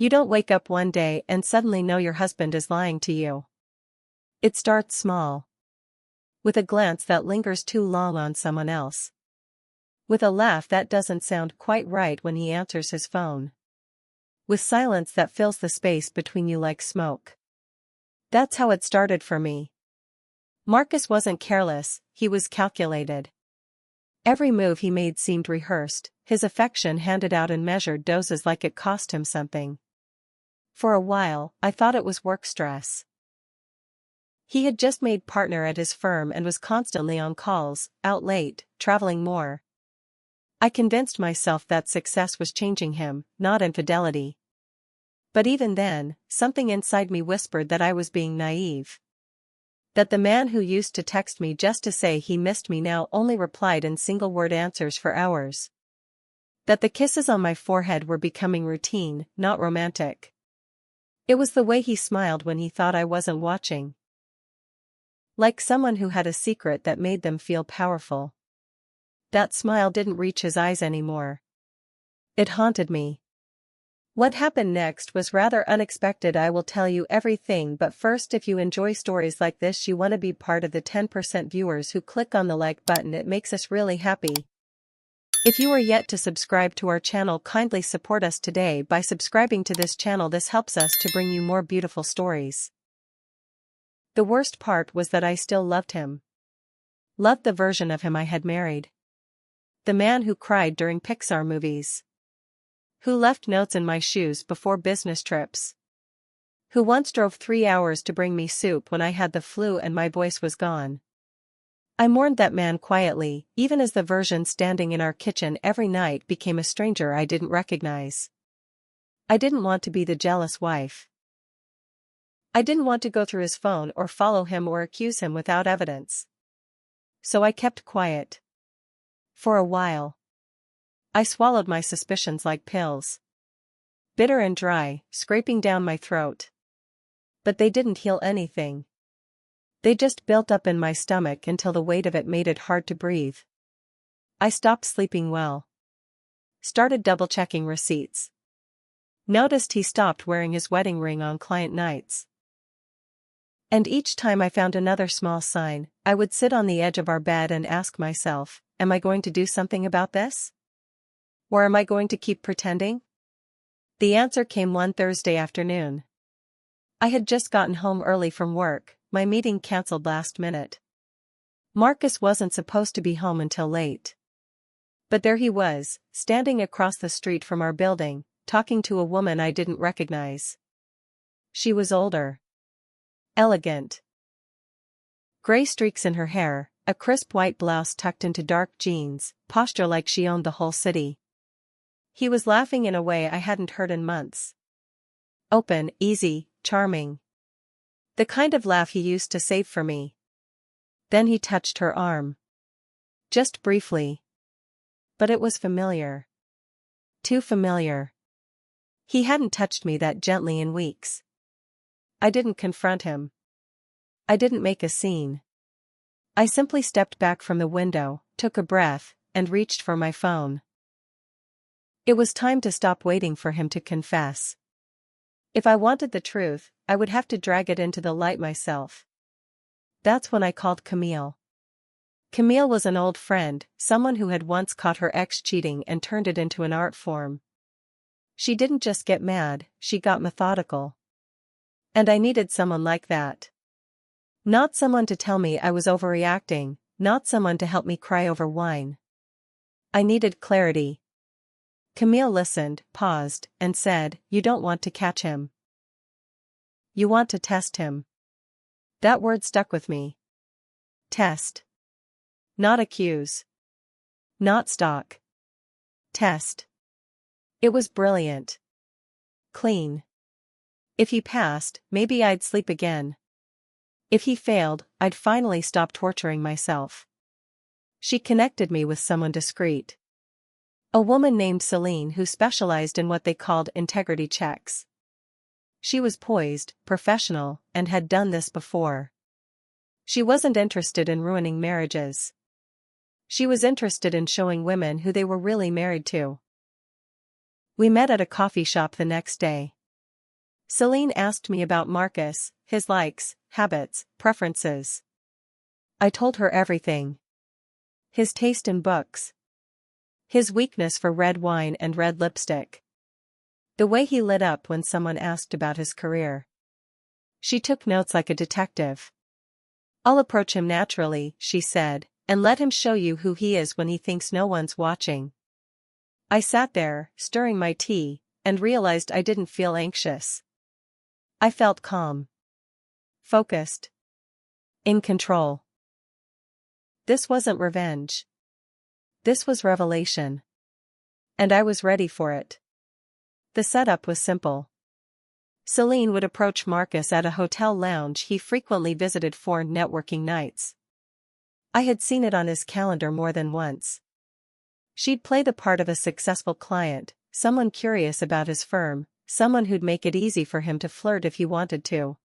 You don't wake up one day and suddenly know your husband is lying to you. It starts small. With a glance that lingers too long on someone else. With a laugh that doesn't sound quite right when he answers his phone. With silence that fills the space between you like smoke. That's how it started for me. Marcus wasn't careless, he was calculated. Every move he made seemed rehearsed, his affection handed out in measured doses like it cost him something. For a while, I thought it was work stress. He had just made partner at his firm and was constantly on calls, out late, traveling more. I convinced myself that success was changing him, not infidelity. But even then, something inside me whispered that I was being naive. That the man who used to text me just to say he missed me now only replied in single-word answers for hours. That the kisses on my forehead were becoming routine, not romantic. It was the way he smiled when he thought I wasn't watching. Like someone who had a secret that made them feel powerful. That smile didn't reach his eyes anymore. It haunted me. What happened next was rather unexpected. I will tell you everything, but first, if you enjoy stories like this, you want to be part of the 10% viewers who click on the like button. It makes us really happy. If you are yet to subscribe to our channel, kindly support us today by subscribing to this channel. This helps us to bring you more beautiful stories. The worst part was that I still loved him. Loved the version of him I had married. The man who cried during Pixar movies. Who left notes in my shoes before business trips. Who once drove 3 hours to bring me soup when I had the flu and my voice was gone. I mourned that man quietly, even as the version standing in our kitchen every night became a stranger I didn't recognize. I didn't want to be the jealous wife. I didn't want to go through his phone or follow him or accuse him without evidence. So I kept quiet. For a while. I swallowed my suspicions like pills. Bitter and dry, scraping down my throat. But they didn't heal anything. They just built up in my stomach until the weight of it made it hard to breathe. I stopped sleeping well. Started double-checking receipts. Noticed he stopped wearing his wedding ring on client nights. And each time I found another small sign, I would sit on the edge of our bed and ask myself, am I going to do something about this? Or am I going to keep pretending? The answer came one Thursday afternoon. I had just gotten home early from work, my meeting cancelled last minute. Marcus wasn't supposed to be home until late. But there he was, standing across the street from our building, talking to a woman I didn't recognize. She was older. Elegant. Gray streaks in her hair, a crisp white blouse tucked into dark jeans, posture like she owned the whole city. He was laughing in a way I hadn't heard in months. Open, easy, charming. The kind of laugh he used to save for me. Then he touched her arm. Just briefly. But it was familiar. Too familiar. He hadn't touched me that gently in weeks. I didn't confront him. I didn't make a scene. I simply stepped back from the window, took a breath, and reached for my phone. It was time to stop waiting for him to confess. If I wanted the truth, I would have to drag it into the light myself. That's when I called Camille. Camille was an old friend, someone who had once caught her ex cheating and turned it into an art form. She didn't just get mad, she got methodical. And I needed someone like that. Not someone to tell me I was overreacting, not someone to help me cry over wine. I needed clarity. Camille listened, paused, and said, "You don't want to catch him. You want to test him." That word stuck with me. Test. Not accuse. Not stalk. Test. It was brilliant. Clean. If he passed, maybe I'd sleep again. If he failed, I'd finally stop torturing myself. She connected me with someone discreet. A woman named Celine who specialized in what they called integrity checks. She was poised, professional, and had done this before. She wasn't interested in ruining marriages. She was interested in showing women who they were really married to. We met at a coffee shop the next day. Celine asked me about Marcus, his likes, habits, preferences. I told her everything. His taste in books. His weakness for red wine and red lipstick. The way he lit up when someone asked about his career. She took notes like a detective. "I'll approach him naturally," she said, "and let him show you who he is when he thinks no one's watching." I sat there, stirring my tea, and realized I didn't feel anxious. I felt calm. Focused. In control. This wasn't revenge. This was revelation. And I was ready for it. The setup was simple. Celine would approach Marcus at a hotel lounge he frequently visited for networking nights. I had seen it on his calendar more than once. She'd play the part of a successful client, someone curious about his firm, someone who'd make it easy for him to flirt if he wanted to.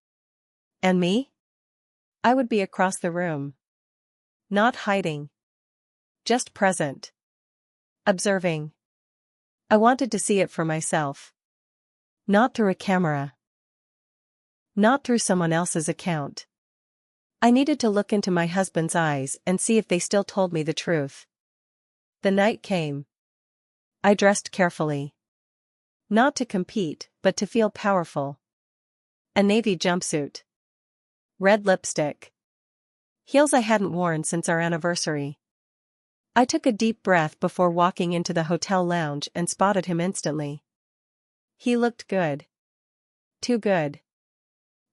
And me? I would be across the room. Not hiding. Just present. Observing. I wanted to see it for myself. Not through a camera. Not through someone else's account. I needed to look into my husband's eyes and see if they still told me the truth. The night came. I dressed carefully. Not to compete, but to feel powerful. A navy jumpsuit. Red lipstick. Heels I hadn't worn since our anniversary. I took a deep breath before walking into the hotel lounge and spotted him instantly. He looked good. Too good.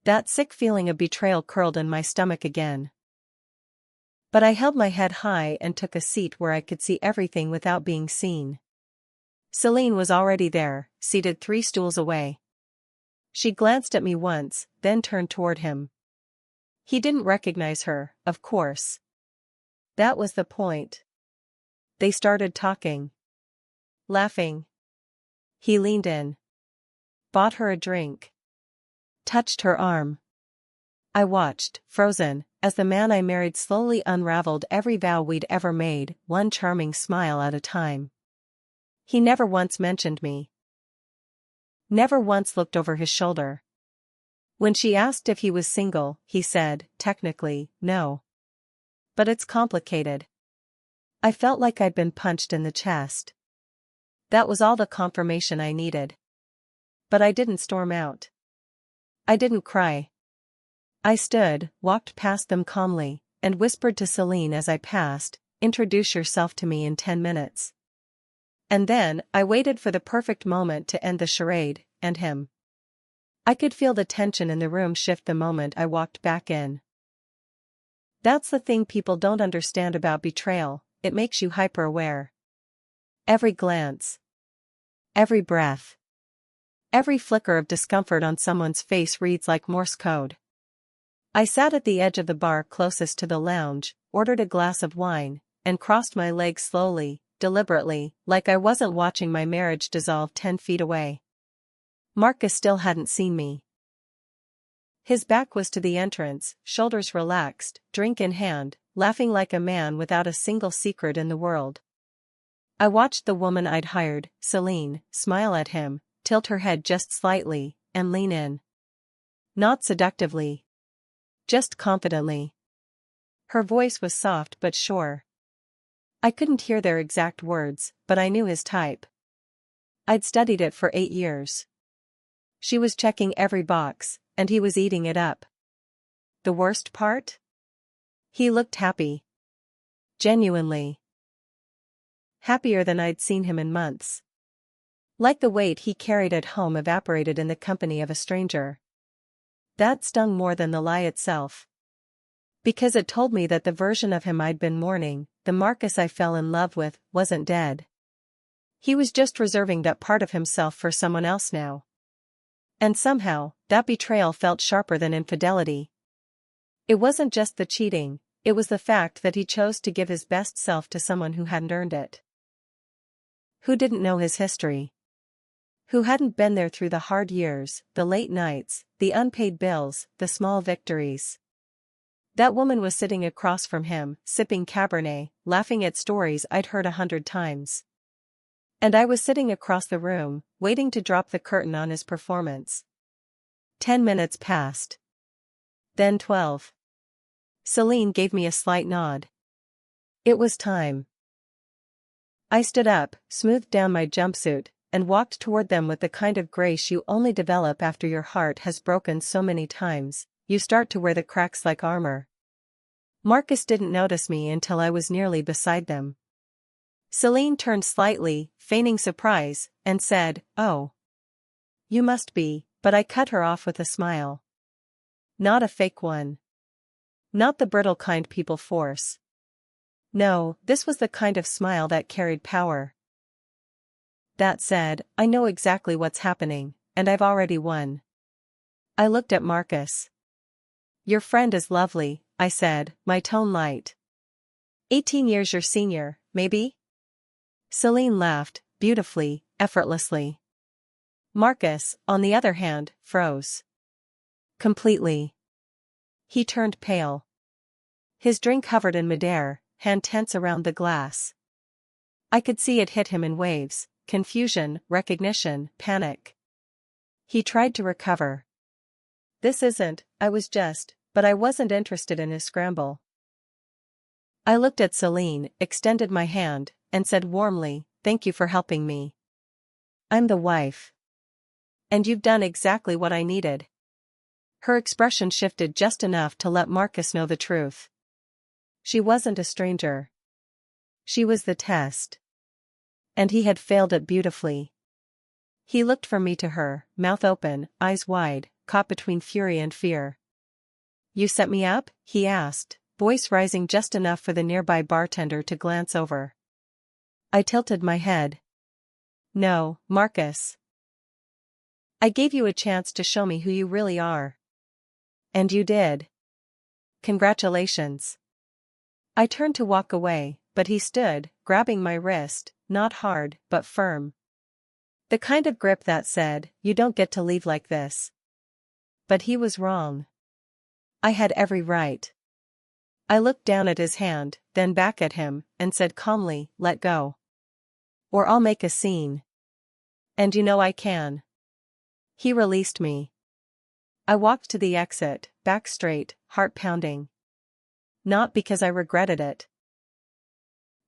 That sick feeling of betrayal curled in my stomach again. But I held my head high and took a seat where I could see everything without being seen. Celine was already there, seated 3 stools away. She glanced at me once, then turned toward him. He didn't recognize her, of course. That was the point. They started talking. Laughing. He leaned in. Bought her a drink. Touched her arm. I watched, frozen, as the man I married slowly unraveled every vow we'd ever made, one charming smile at a time. He never once mentioned me. Never once looked over his shoulder. When she asked if he was single, he said, technically, no. But it's complicated. I felt like I'd been punched in the chest. That was all the confirmation I needed. But I didn't storm out. I didn't cry. I stood, walked past them calmly, and whispered to Celine as I passed, "Introduce yourself to me in 10 minutes. And then, I waited for the perfect moment to end the charade, and him. I could feel the tension in the room shift the moment I walked back in. That's the thing people don't understand about betrayal, it makes you hyper-aware. Every glance. Every breath. Every flicker of discomfort on someone's face reads like Morse code. I sat at the edge of the bar closest to the lounge, ordered a glass of wine, and crossed my legs slowly, deliberately, like I wasn't watching my marriage dissolve 10 feet away. Marcus still hadn't seen me. His back was to the entrance, shoulders relaxed, drink in hand, laughing like a man without a single secret in the world. I watched the woman I'd hired, Celine, smile at him, tilt her head just slightly, and lean in. Not seductively. Just confidently. Her voice was soft but sure. I couldn't hear their exact words, but I knew his type. I'd studied it for 8 years. She was checking every box, and he was eating it up. The worst part? He looked happy. Genuinely. Happier than I'd seen him in months. Like the weight he carried at home evaporated in the company of a stranger. That stung more than the lie itself. Because it told me that the version of him I'd been mourning, the Marcus I fell in love with, wasn't dead. He was just reserving that part of himself for someone else now. And somehow, that betrayal felt sharper than infidelity. It wasn't just the cheating, it was the fact that he chose to give his best self to someone who hadn't earned it. Who didn't know his history. Who hadn't been there through the hard years, the late nights, the unpaid bills, the small victories. That woman was sitting across from him, sipping Cabernet, laughing at stories I'd heard 100 times. And I was sitting across the room, waiting to drop the curtain on his performance. 10 minutes passed. Then 12. Celine gave me a slight nod. It was time. I stood up, smoothed down my jumpsuit, and walked toward them with the kind of grace you only develop after your heart has broken so many times, you start to wear the cracks like armor. Marcus didn't notice me until I was nearly beside them. Celine turned slightly, feigning surprise, and said, "Oh. You must be," but I cut her off with a smile. Not a fake one. Not the brittle kind people force. No, this was the kind of smile that carried power. That said, I know exactly what's happening, and I've already won. I looked at Marcus. Your friend is lovely, I said, my tone light. 18 years your senior, maybe? Celine laughed, beautifully, effortlessly. Marcus, on the other hand, froze. Completely. He turned pale. His drink hovered in midair, hand tense around the glass. I could see it hit him in waves, confusion, recognition, panic. He tried to recover. But I wasn't interested in his scramble. I looked at Celine, extended my hand, and said warmly, "Thank you for helping me. I'm the wife. And you've done exactly what I needed." Her expression shifted just enough to let Marcus know the truth. She wasn't a stranger. She was the test. And he had failed it beautifully. He looked from me to her, mouth open, eyes wide, caught between fury and fear. "You set me up?" he asked, voice rising just enough for the nearby bartender to glance over. I tilted my head. "No, Marcus. I gave you a chance to show me who you really are. And you did. Congratulations." I turned to walk away, but he stood, grabbing my wrist, not hard, but firm. The kind of grip that said, "You don't get to leave like this." But he was wrong. I had every right. I looked down at his hand, then back at him, and said calmly, "Let go. Or I'll make a scene. And you know I can." He released me. I walked to the exit, back straight, heart pounding. Not because I regretted it.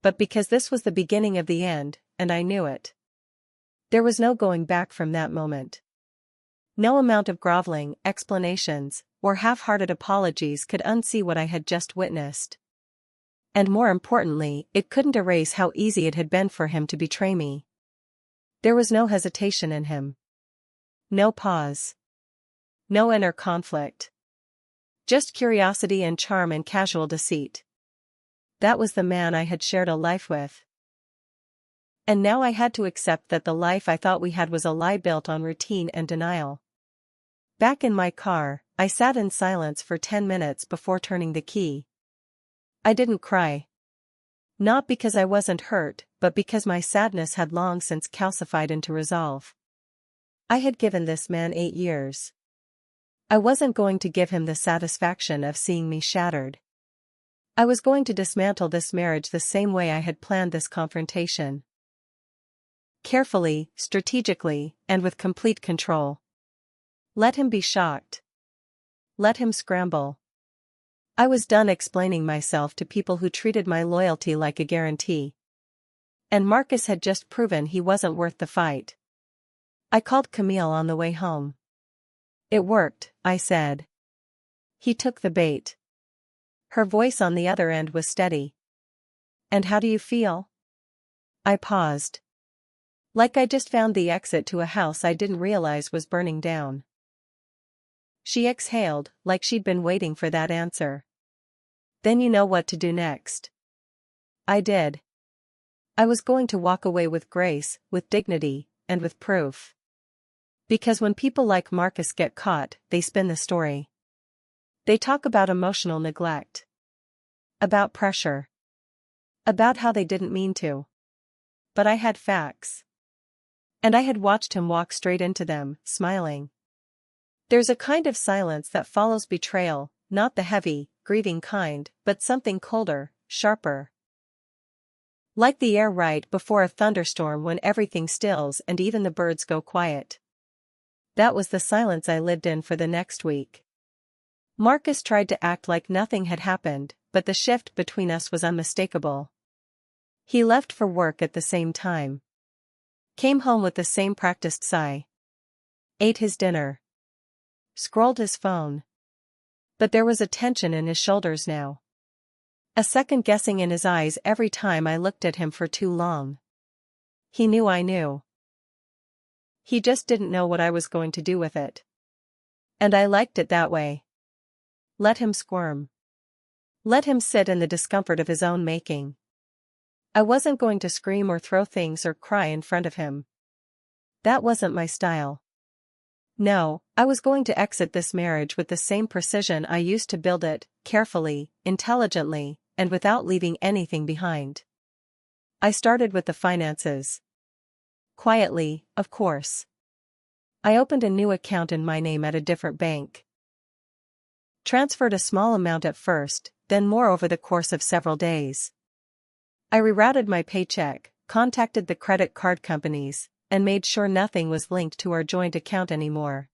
But because this was the beginning of the end, and I knew it. There was no going back from that moment. No amount of groveling, explanations, or half-hearted apologies could unsee what I had just witnessed. And more importantly, it couldn't erase how easy it had been for him to betray me. There was no hesitation in him. No pause. No inner conflict. Just curiosity and charm and casual deceit. That was the man I had shared a life with. And now I had to accept that the life I thought we had was a lie built on routine and denial. Back in my car, I sat in silence for 10 minutes before turning the key. I didn't cry. Not because I wasn't hurt, but because my sadness had long since calcified into resolve. I had given this man 8 years. I wasn't going to give him the satisfaction of seeing me shattered. I was going to dismantle this marriage the same way I had planned this confrontation. Carefully, strategically, and with complete control. Let him be shocked. Let him scramble. I was done explaining myself to people who treated my loyalty like a guarantee. And Marcus had just proven he wasn't worth the fight. I called Camille on the way home. "It worked," I said. He took the bait. Her voice on the other end was steady. "And how do you feel?" I paused. Like I just found the exit to a house I didn't realize was burning down. She exhaled, like she'd been waiting for that answer. "Then you know what to do next." I did. I was going to walk away with grace, with dignity, and with proof. Because when people like Marcus get caught, they spin the story. They talk about emotional neglect. About pressure. About how they didn't mean to. But I had facts. And I had watched him walk straight into them, smiling. There's a kind of silence that follows betrayal, not the heavy, grieving kind, but something colder, sharper. Like the air right before a thunderstorm when everything stills and even the birds go quiet. That was the silence I lived in for the next week. Marcus tried to act like nothing had happened, but the shift between us was unmistakable. He left for work at the same time. Came home with the same practiced sigh. Ate his dinner. Scrolled his phone. But there was a tension in his shoulders now. A second guessing in his eyes every time I looked at him for too long. He knew I knew. He just didn't know what I was going to do with it. And I liked it that way. Let him squirm. Let him sit in the discomfort of his own making. I wasn't going to scream or throw things or cry in front of him. That wasn't my style. No, I was going to exit this marriage with the same precision I used to build it, carefully, intelligently, and without leaving anything behind. I started with the finances. Quietly, of course. I opened a new account in my name at a different bank. Transferred a small amount at first, then more over the course of several days. I rerouted my paycheck, contacted the credit card companies, and made sure nothing was linked to our joint account anymore.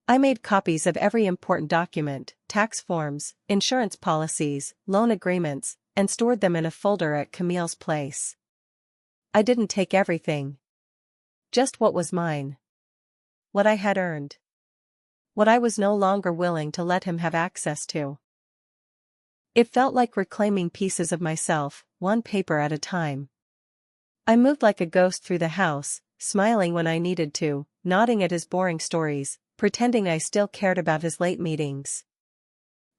I made copies of every important document, tax forms, insurance policies, loan agreements, and stored them in a folder at Camille's place. I didn't take everything. Just what was mine. What I had earned. What I was no longer willing to let him have access to. It felt like reclaiming pieces of myself, one paper at a time. I moved like a ghost through the house, smiling when I needed to, nodding at his boring stories, pretending I still cared about his late meetings.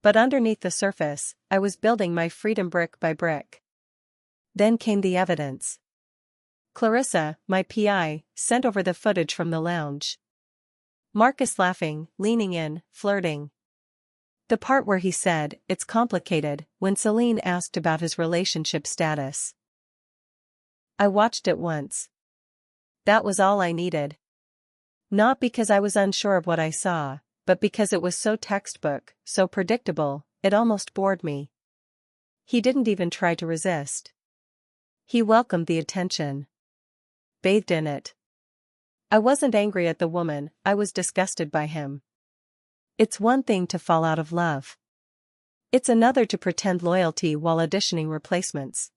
But underneath the surface, I was building my freedom brick by brick. Then came the evidence. Clarissa, my PI, sent over the footage from the lounge. Marcus laughing, leaning in, flirting. The part where he said, "It's complicated," when Celine asked about his relationship status. I watched it once. That was all I needed. Not because I was unsure of what I saw, but because it was so textbook, so predictable, it almost bored me. He didn't even try to resist. He welcomed the attention. Bathed in it. I wasn't angry at the woman, I was disgusted by him. It's one thing to fall out of love. It's another to pretend loyalty while auditioning replacements.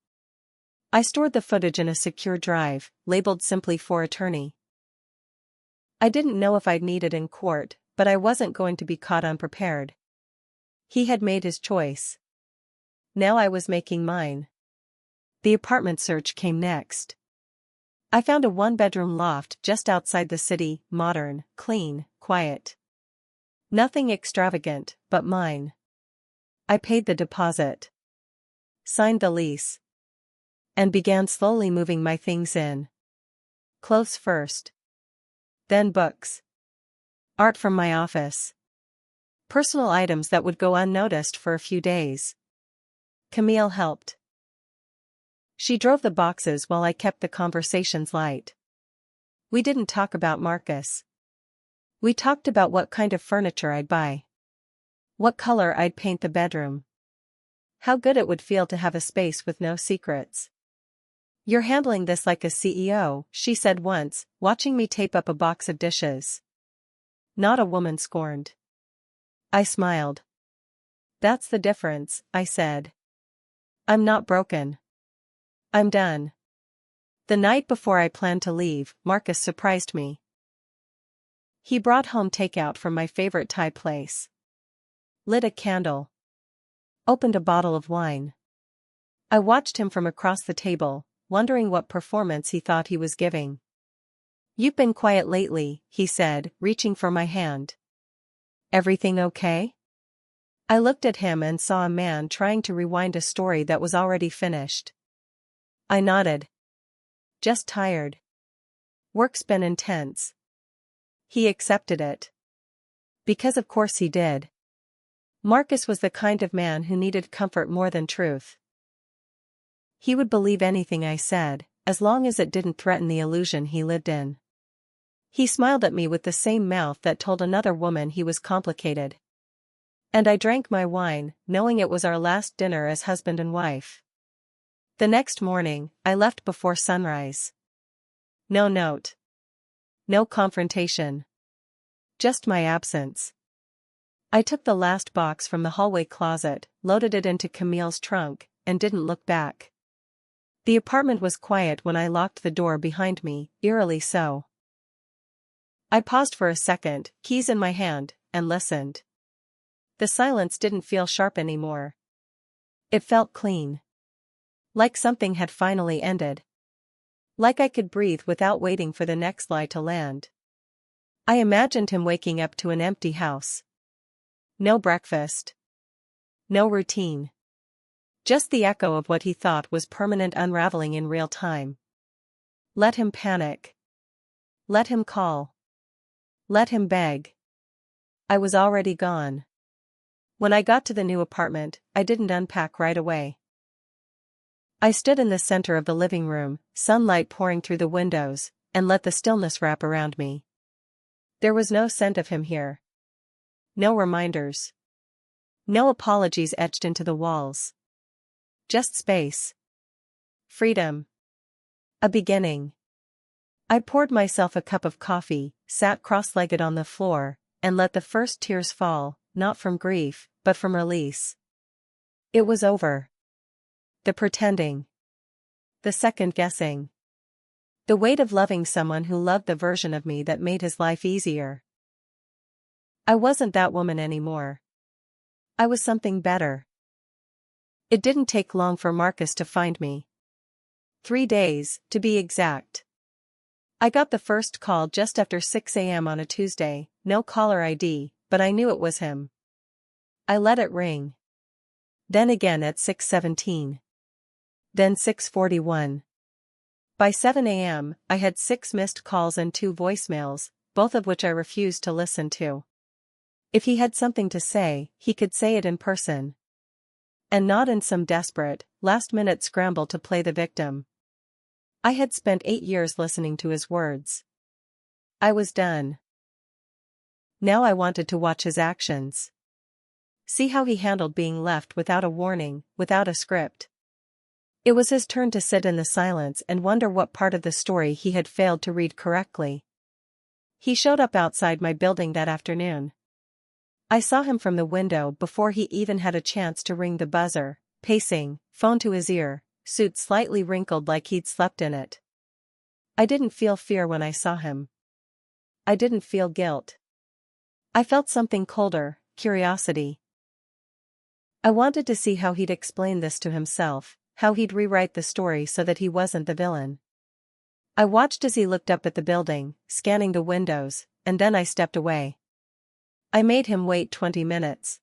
I stored the footage in a secure drive, labeled simply for attorney. I didn't know if I'd need it in court, but I wasn't going to be caught unprepared. He had made his choice. Now I was making mine. The apartment search came next. I found a one-bedroom loft just outside the city, modern, clean, quiet. Nothing extravagant, but mine. I paid the deposit. Signed the lease. And began slowly moving my things in. Clothes first. Then books. Art from my office. Personal items that would go unnoticed for a few days. Camille helped. She drove the boxes while I kept the conversations light. We didn't talk about Marcus. We talked about what kind of furniture I'd buy. What color I'd paint the bedroom. How good it would feel to have a space with no secrets. "You're handling this like a CEO," she said once, watching me tape up a box of dishes. Not a woman scorned. I smiled. "That's the difference," I said. "I'm not broken. I'm done." The night before I planned to leave, Marcus surprised me. He brought home takeout from my favorite Thai place. Lit a candle. Opened a bottle of wine. I watched him from across the table, wondering what performance he thought he was giving. "You've been quiet lately," he said, reaching for my hand. "Everything okay?" I looked at him and saw a man trying to rewind a story that was already finished. I nodded. "Just tired. Work's been intense." He accepted it. Because of course he did. Marcus was the kind of man who needed comfort more than truth. He would believe anything I said, as long as it didn't threaten the illusion he lived in. He smiled at me with the same mouth that told another woman he was complicated. And I drank my wine, knowing it was our last dinner as husband and wife. The next morning, I left before sunrise. No note. No confrontation. Just my absence. I took the last box from the hallway closet, loaded it into Camille's trunk, and didn't look back. The apartment was quiet when I locked the door behind me, eerily so. I paused for a second, keys in my hand, and listened. The silence didn't feel sharp anymore. It felt clean. Like something had finally ended. Like I could breathe without waiting for the next lie to land. I imagined him waking up to an empty house. No breakfast. No routine. Just the echo of what he thought was permanent unraveling in real time. Let him panic. Let him call. Let him beg. I was already gone. When I got to the new apartment, I didn't unpack right away. I stood in the center of the living room, sunlight pouring through the windows, and let the stillness wrap around me. There was no scent of him here. No reminders. No apologies etched into the walls. Just space. Freedom. A beginning. I poured myself a cup of coffee, sat cross-legged on the floor, and let the first tears fall, not from grief, but from release. It was over. The pretending. The second-guessing. The weight of loving someone who loved the version of me that made his life easier. I wasn't that woman anymore. I was something better. It didn't take long for Marcus to find me. 3 days, to be exact. I got the first call just after 6 a.m. on a Tuesday, no caller ID, but I knew it was him. I let it ring. Then again at 6:17. Then 6:41. By 7 a.m., I had 6 missed calls and 2 voicemails, both of which I refused to listen to. If he had something to say, he could say it in person. And not in some desperate, last-minute scramble to play the victim. I had spent 8 years listening to his words. I was done. Now I wanted to watch his actions. See how he handled being left without a warning, without a script. It was his turn to sit in the silence and wonder what part of the story he had failed to read correctly. He showed up outside my building that afternoon. I saw him from the window before he even had a chance to ring the buzzer, pacing, phone to his ear, suit slightly wrinkled like he'd slept in it. I didn't feel fear when I saw him. I didn't feel guilt. I felt something colder, curiosity. I wanted to see how he'd explain this to himself, how he'd rewrite the story so that he wasn't the villain. I watched as he looked up at the building, scanning the windows, and then I stepped away. I made him wait 20 minutes.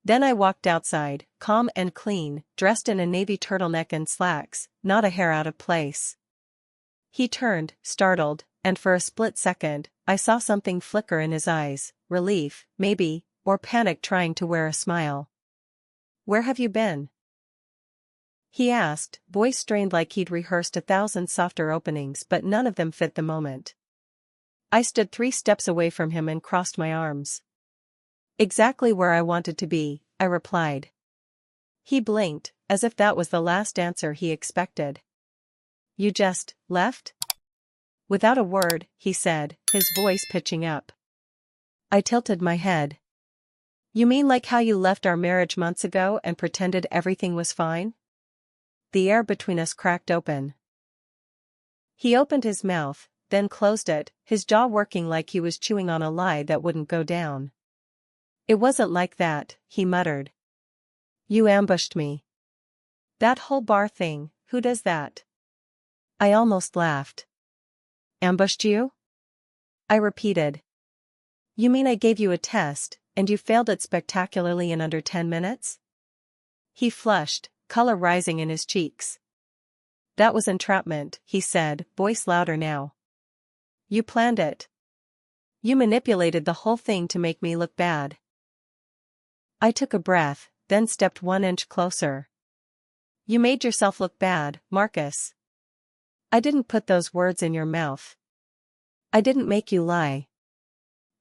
Then I walked outside, calm and clean, dressed in a navy turtleneck and slacks, not a hair out of place. He turned, startled, and for a split second, I saw something flicker in his eyes, relief, maybe, or panic trying to wear a smile. "Where have you been?" he asked, voice strained like he'd rehearsed 1,000 softer openings but none of them fit the moment. I stood 3 steps away from him and crossed my arms. "Exactly where I wanted to be," I replied. He blinked, as if that was the last answer he expected. "You just left?" Without a word, he said, his voice pitching up. I tilted my head. "You mean like how you left our marriage months ago and pretended everything was fine?" The air between us cracked open. He opened his mouth, then closed it, his jaw working like he was chewing on a lie that wouldn't go down. "It wasn't like that," he muttered. "You ambushed me. That whole bar thing, who does that?" I almost laughed. "Ambushed you?" I repeated. "You mean I gave you a test, and you failed it spectacularly in under 10 minutes? He flushed, color rising in his cheeks. "That was entrapment," he said, voice louder now. "You planned it. You manipulated the whole thing to make me look bad." I took a breath, then stepped 1 inch closer. "You made yourself look bad, Marcus. I didn't put those words in your mouth. I didn't make you lie.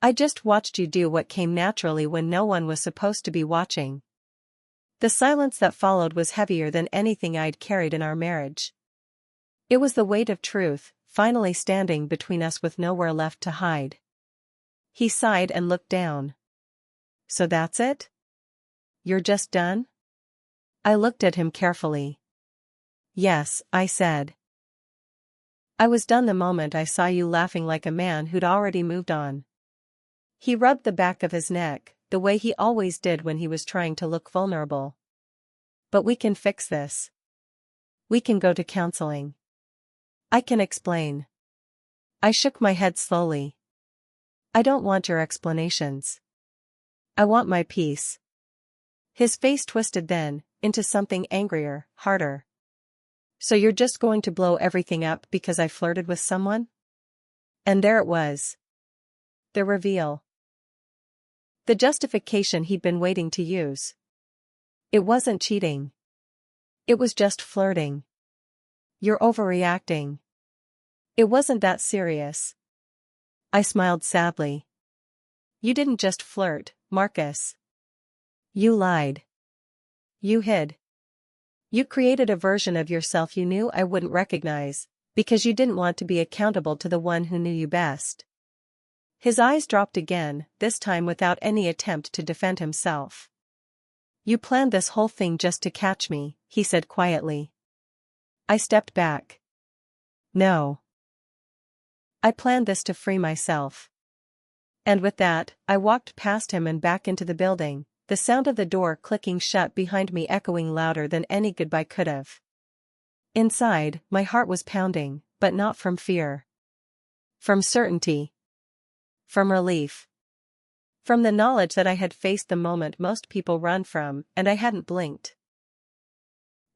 I just watched you do what came naturally when no one was supposed to be watching." The silence that followed was heavier than anything I'd carried in our marriage. It was the weight of truth, finally standing between us with nowhere left to hide. He sighed and looked down. So that's it? You're just done? I looked at him carefully. Yes, I said. I was done the moment I saw you laughing like a man who'd already moved on. He rubbed the back of his neck, the way he always did when he was trying to look vulnerable. But we can fix this. We can go to counseling. I can explain. I shook my head slowly. I don't want your explanations. I want my peace. His face twisted then, into something angrier, harder. So you're just going to blow everything up because I flirted with someone? And there it was. The reveal. The justification he'd been waiting to use. It wasn't cheating. It was just flirting. You're overreacting. It wasn't that serious. I smiled sadly. You didn't just flirt, Marcus. You lied. You hid. You created a version of yourself you knew I wouldn't recognize, because you didn't want to be accountable to the one who knew you best. His eyes dropped again, this time without any attempt to defend himself. You planned this whole thing just to catch me, he said quietly. I stepped back. No. I planned this to free myself. And with that, I walked past him and back into the building, the sound of the door clicking shut behind me echoing louder than any goodbye could have. Inside, my heart was pounding, but not from fear. From certainty. From relief. From the knowledge that I had faced the moment most people run from, and I hadn't blinked.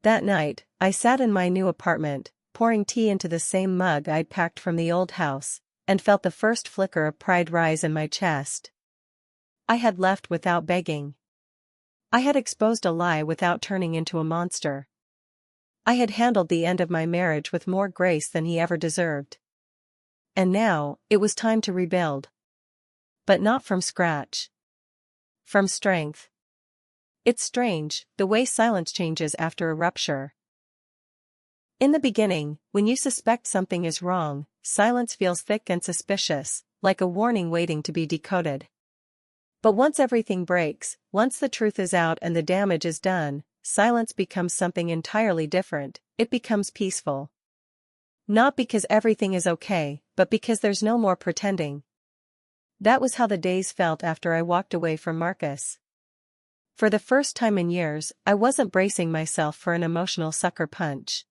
That night, I sat in my new apartment, pouring tea into the same mug I'd packed from the old house, and felt the first flicker of pride rise in my chest. I had left without begging. I had exposed a lie without turning into a monster. I had handled the end of my marriage with more grace than he ever deserved. And now, it was time to rebuild. But not from scratch. From strength. It's strange, the way silence changes after a rupture. In the beginning, when you suspect something is wrong, silence feels thick and suspicious, like a warning waiting to be decoded. But once everything breaks, once the truth is out and the damage is done, silence becomes something entirely different. It becomes peaceful. Not because everything is okay, but because there's no more pretending. That was how the days felt after I walked away from Marcus. For the first time in years, I wasn't bracing myself for an emotional sucker punch.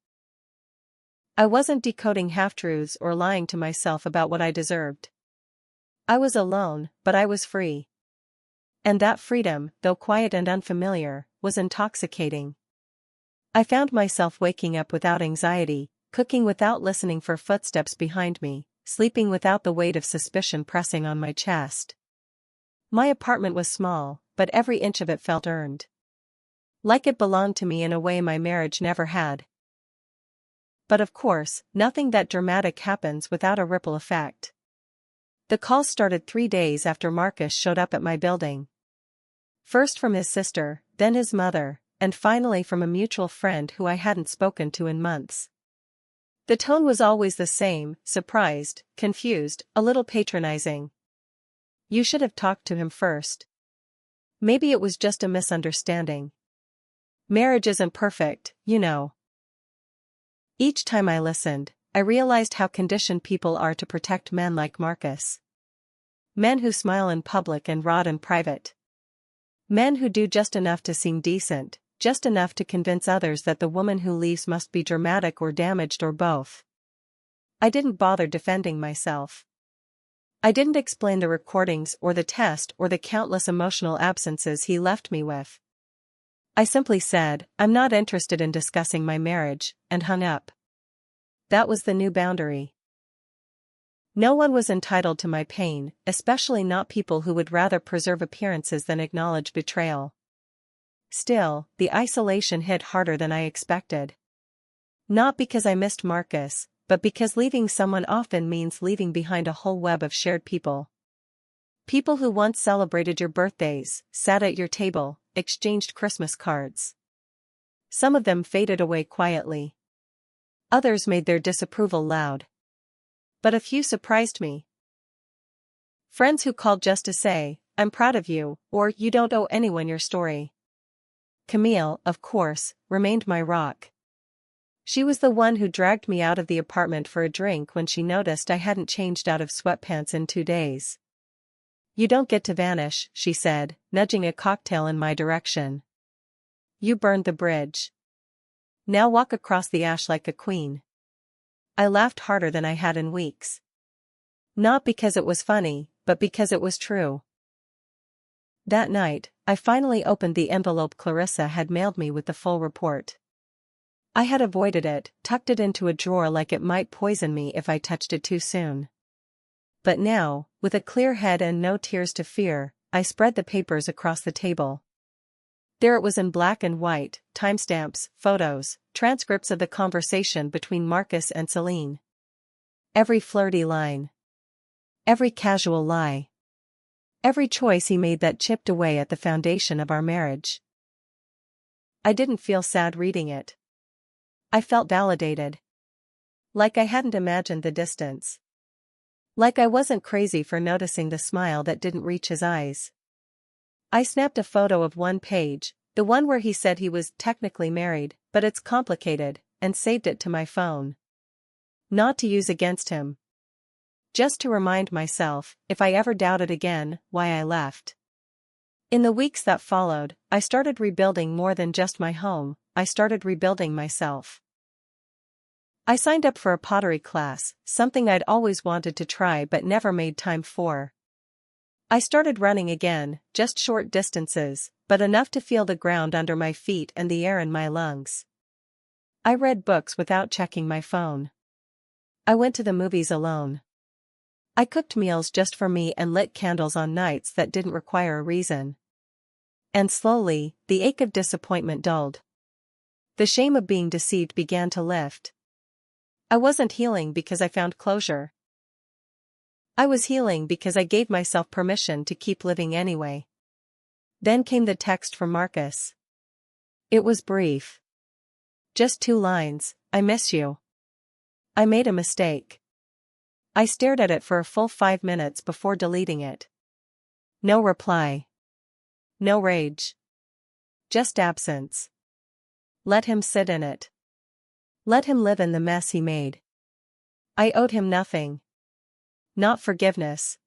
I wasn't decoding half-truths or lying to myself about what I deserved. I was alone, but I was free. And that freedom, though quiet and unfamiliar, was intoxicating. I found myself waking up without anxiety, cooking without listening for footsteps behind me, sleeping without the weight of suspicion pressing on my chest. My apartment was small, but every inch of it felt earned. Like it belonged to me in a way my marriage never had. But of course, nothing that dramatic happens without a ripple effect. The call started 3 days after Marcus showed up at my building. First from his sister, then his mother, and finally from a mutual friend who I hadn't spoken to in months. The tone was always the same, surprised, confused, a little patronizing. You should have talked to him first. Maybe it was just a misunderstanding. Marriage isn't perfect, you know. Each time I listened, I realized how conditioned people are to protect men like Marcus. Men who smile in public and rot in private. Men who do just enough to seem decent, just enough to convince others that the woman who leaves must be dramatic or damaged or both. I didn't bother defending myself. I didn't explain the recordings or the test or the countless emotional absences he left me with. I simply said, I'm not interested in discussing my marriage, and hung up. That was the new boundary. No one was entitled to my pain, especially not people who would rather preserve appearances than acknowledge betrayal. Still, the isolation hit harder than I expected. Not because I missed Marcus, but because leaving someone often means leaving behind a whole web of shared people. People who once celebrated your birthdays, sat at your table, exchanged Christmas cards. Some of them faded away quietly. Others made their disapproval loud. But a few surprised me. Friends who called just to say, "I'm proud of you," or "You don't owe anyone your story." Camille, of course, remained my rock. She was the one who dragged me out of the apartment for a drink when she noticed I hadn't changed out of sweatpants in 2 days. "You don't get to vanish," she said, nudging a cocktail in my direction. "You burned the bridge. Now walk across the ash like a queen." I laughed harder than I had in weeks. Not because it was funny, but because it was true. That night, I finally opened the envelope Clarissa had mailed me with the full report. I had avoided it, tucked it into a drawer like it might poison me if I touched it too soon. But now, with a clear head and no tears to fear, I spread the papers across the table. There it was in black and white, timestamps, photos, transcripts of the conversation between Marcus and Celine. Every flirty line. Every casual lie. Every choice he made that chipped away at the foundation of our marriage. I didn't feel sad reading it. I felt validated. Like I hadn't imagined the distance. Like I wasn't crazy for noticing the smile that didn't reach his eyes. I snapped a photo of one page, the one where he said he was technically married, but it's complicated, and saved it to my phone. Not to use against him. Just to remind myself, if I ever doubted again, why I left. In the weeks that followed, I started rebuilding more than just my home, I started rebuilding myself. I signed up for a pottery class, something I'd always wanted to try but never made time for. I started running again, just short distances, but enough to feel the ground under my feet and the air in my lungs. I read books without checking my phone. I went to the movies alone. I cooked meals just for me and lit candles on nights that didn't require a reason. And slowly, the ache of disappointment dulled. The shame of being deceived began to lift. I wasn't healing because I found closure. I was healing because I gave myself permission to keep living anyway. Then came the text from Marcus. It was brief. Just 2 lines, "I miss you. I made a mistake." I stared at it for a full 5 minutes before deleting it. No reply. No rage. Just absence. Let him sit in it. Let him live in the mess he made. I owed him nothing. Not forgiveness.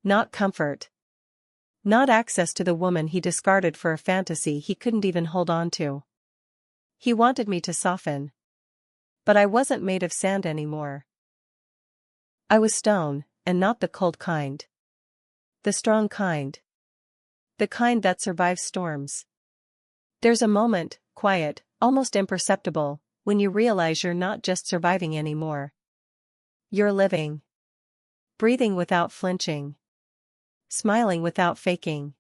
Not comfort. Not access to the woman he discarded for a fantasy he couldn't even hold on to. He wanted me to soften. But I wasn't made of sand anymore. I was stone, and not the cold kind. The strong kind. The kind that survives storms. There's a moment, quiet, almost imperceptible, when you realize you're not just surviving anymore. You're living. Breathing without flinching. Smiling without faking.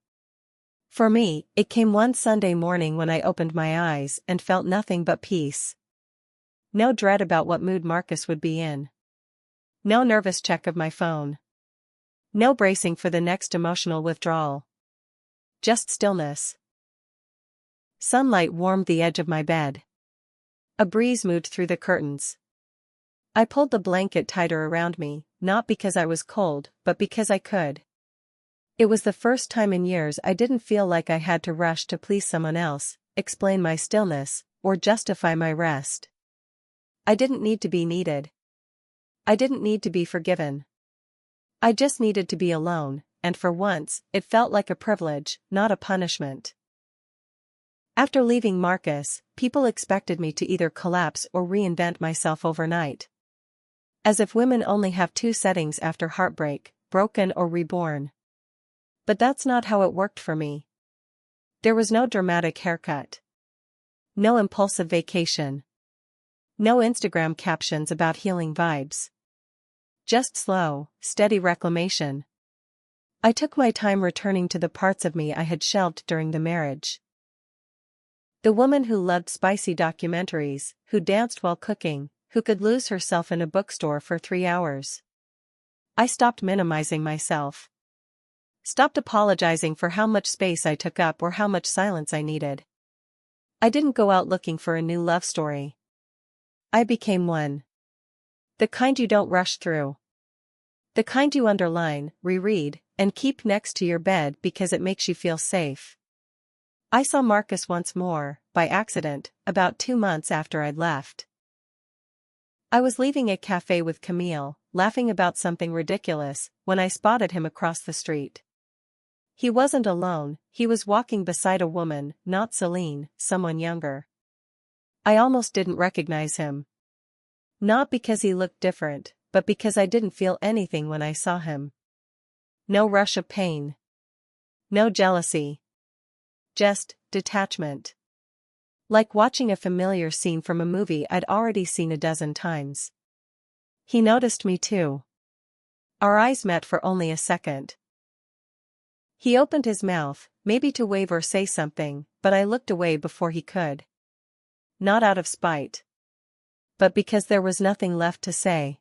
For me, it came one Sunday morning when I opened my eyes and felt nothing but peace. No dread about what mood Marcus would be in. No nervous check of my phone. No bracing for the next emotional withdrawal. Just stillness. Sunlight warmed the edge of my bed. A breeze moved through the curtains. I pulled the blanket tighter around me, not because I was cold, but because I could. It was the first time in years I didn't feel like I had to rush to please someone else, explain my stillness, or justify my rest. I didn't need to be needed. I didn't need to be forgiven. I just needed to be alone, and for once, it felt like a privilege, not a punishment. After leaving Marcus, people expected me to either collapse or reinvent myself overnight. As if women only have 2 settings after heartbreak, broken or reborn. But that's not how it worked for me. There was no dramatic haircut. No impulsive vacation. No Instagram captions about healing vibes. Just slow, steady reclamation. I took my time returning to the parts of me I had shelved during the marriage. The woman who loved spicy documentaries, who danced while cooking, who could lose herself in a bookstore for 3 hours. I stopped minimizing myself. Stopped apologizing for how much space I took up or how much silence I needed. I didn't go out looking for a new love story. I became one. The kind you don't rush through. The kind you underline, reread, and keep next to your bed because it makes you feel safe. I saw Marcus once more, by accident, about 2 months after I'd left. I was leaving a cafe with Camille, laughing about something ridiculous, when I spotted him across the street. He wasn't alone, he was walking beside a woman, not Celine, someone younger. I almost didn't recognize him. Not because he looked different, but because I didn't feel anything when I saw him. No rush of pain. No jealousy. Just detachment. Like watching a familiar scene from a movie I'd already seen a dozen times. He noticed me too. Our eyes met for only a second. He opened his mouth, maybe to wave or say something, but I looked away before he could. Not out of spite. But because there was nothing left to say.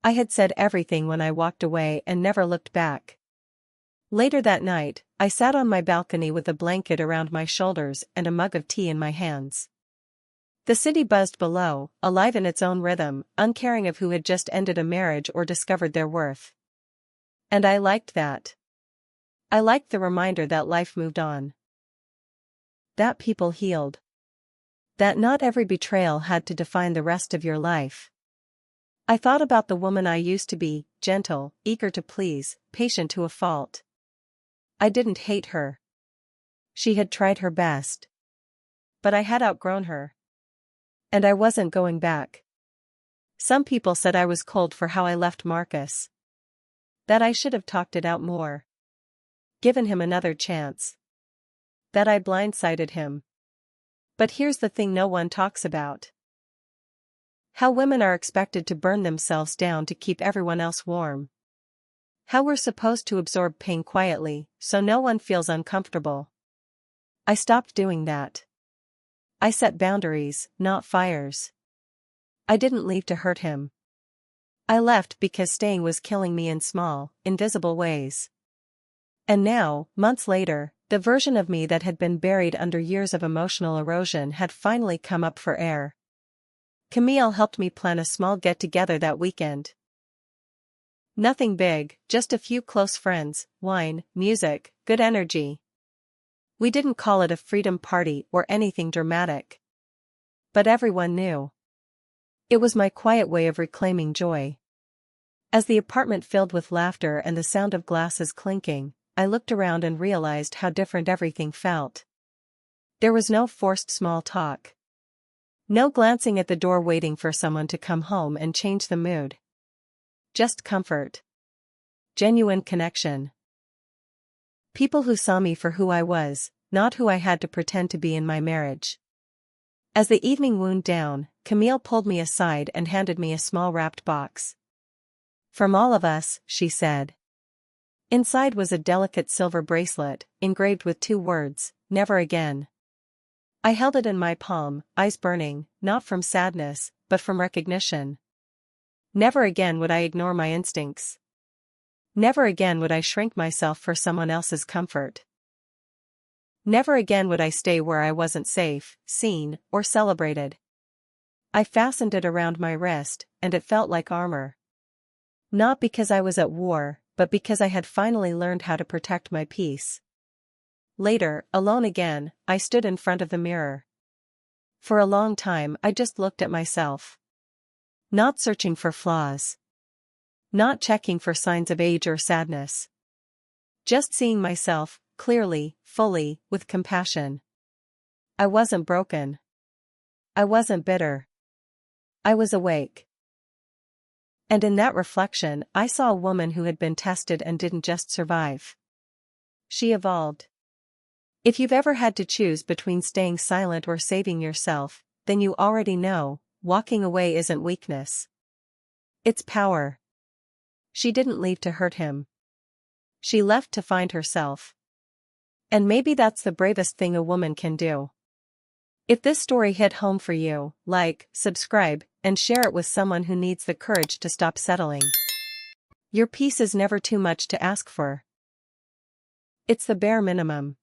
I had said everything when I walked away and never looked back. Later that night, I sat on my balcony with a blanket around my shoulders and a mug of tea in my hands. The city buzzed below, alive in its own rhythm, uncaring of who had just ended a marriage or discovered their worth. And I liked that. I liked the reminder that life moved on. That people healed. That not every betrayal had to define the rest of your life. I thought about the woman I used to be, gentle, eager to please, patient to a fault. I didn't hate her. She had tried her best. But I had outgrown her. And I wasn't going back. Some people said I was cold for how I left Marcus. That I should have talked it out more. Given him another chance. That I blindsided him. But here's the thing no one talks about. How women are expected to burn themselves down to keep everyone else warm. How we're supposed to absorb pain quietly, so no one feels uncomfortable. I stopped doing that. I set boundaries, not fires. I didn't leave to hurt him. I left because staying was killing me in small, invisible ways. And now, months later, the version of me that had been buried under years of emotional erosion had finally come up for air. Camille helped me plan a small get-together that weekend. Nothing big, just a few close friends, wine, music, good energy. We didn't call it a freedom party or anything dramatic. But everyone knew. It was my quiet way of reclaiming joy. As the apartment filled with laughter and the sound of glasses clinking, I looked around and realized how different everything felt. There was no forced small talk. No glancing at the door waiting for someone to come home and change the mood. Just comfort. Genuine connection. People who saw me for who I was, not who I had to pretend to be in my marriage. As the evening wound down, Camille pulled me aside and handed me a small wrapped box. From all of us, she said. Inside was a delicate silver bracelet, engraved with 2 words, never again. I held it in my palm, eyes burning, not from sadness, but from recognition. Never again would I ignore my instincts. Never again would I shrink myself for someone else's comfort. Never again would I stay where I wasn't safe, seen, or celebrated. I fastened it around my wrist, and it felt like armor. Not because I was at war, but because I had finally learned how to protect my peace. Later, alone again, I stood in front of the mirror. For a long time I just looked at myself. Not searching for flaws. Not checking for signs of age or sadness. Just seeing myself, clearly, fully, with compassion. I wasn't broken. I wasn't bitter. I was awake. And in that reflection I saw a woman who had been tested and didn't just survive. She evolved. If you've ever had to choose between staying silent or saving yourself, then you already know, walking away isn't weakness. It's power. She didn't leave to hurt him. She left to find herself. And maybe that's the bravest thing a woman can do. If this story hit home for you, like, subscribe, and share it with someone who needs the courage to stop settling. Your peace is never too much to ask for. It's the bare minimum.